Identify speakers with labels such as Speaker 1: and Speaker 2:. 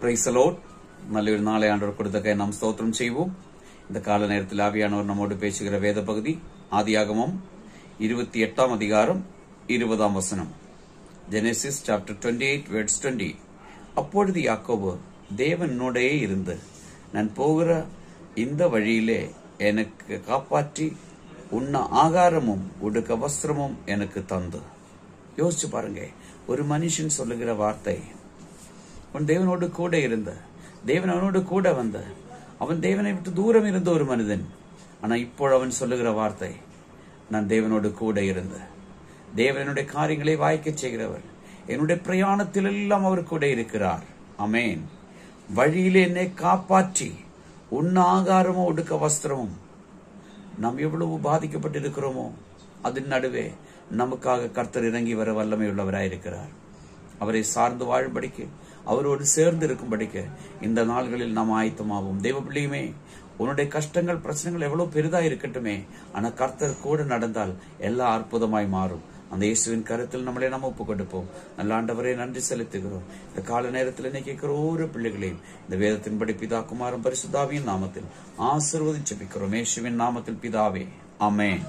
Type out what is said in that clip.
Speaker 1: Praise the Lord. നല്ലൊരു നാളെ ആണ്ടവർ കൊടുത്തൊക്കെ നാം സ്തോത്രം ചെയ്യുவோம். இந்த கால நேரத்தில் ஆவியானவர் நம்மோடு பேசுகிற வேத பகுதி ஆதியாகமம் 28 அதிகாரம் 20 வசனம். Genesis chapter 28 verse 20. அப்பொழுது யாக்கோபு, தேவன் என்னோடே இருந்து நான் போகிற இந்த வழியிலே எனக்கு காப்பாற்றி உண்ண ஆகாரமும் உடுக்க வஸ்திரமும் எனக்கு தந்து. யோசிச்சு பாருங்க, ஒரு மனுஷன் சொல்லுகிற வார்த்தை, உன் தேவனோடு கூட இருந்த, தேவன் அவனோடு கூட வந்த, அவன் தேவனை விட்டு தூரம் இருந்த ஒரு மனிதன். ஆனா இப்போ அவன் சொல்லுகிற வார்த்தை, நான் தேவனோடு கூட இருந்த, தேவன் என்னுடைய காரியங்களை வாய்க்க செய்கிறவர், என்னுடைய பிரயாணத்தில் எல்லாம் அவர் கூட இருக்கிறார். ஆமென். வழியிலே என்னை காப்பாற்றி உண்ண ஆகாரமோ உடுக்க வஸ்திரமும். நாம் எவ்வளவு பாதிக்கப்பட்டிருக்கிறோமோ அதன் நடுவே நமக்காக கர்த்தர் இறங்கி வர வல்லமை உள்ளவராயிருக்கிறார். அவரை சார்ந்து வாழும்படிக்கு, அவரோடு சேர்ந்து இருக்கும்படிக்கு இந்த நாள்களில் நாம் ஆயத்தமாவோம். தெய்வ பிள்ளையுமே, உன்னுடைய கஷ்டங்கள் பிரச்சனைகள் எவ்வளவு பெரிதா இருக்கட்டுமே, ஆனா கர்த்தர் கூட நடந்தால் எல்லாம் அற்புதமாய் மாறும். அந்த இயேசுவின் கருத்தில் நம்மளே நாம் ஒப்பு கொடுப்போம். நல்ல ஆண்டவரே, நன்றி செலுத்துகிறோம். இந்த கால நேரத்தில் என்ன கேட்கிற ஒவ்வொரு பிள்ளைகளையும் இந்த வேதத்தின்படி பிதா குமாரன் பரிசுத்தாவியின் நாமத்தில் ஆசீர்வதிச்சு ஜெபிக்கிறோம். இயேசுவின் நாமத்தில் பிதாவே, ஆமென்.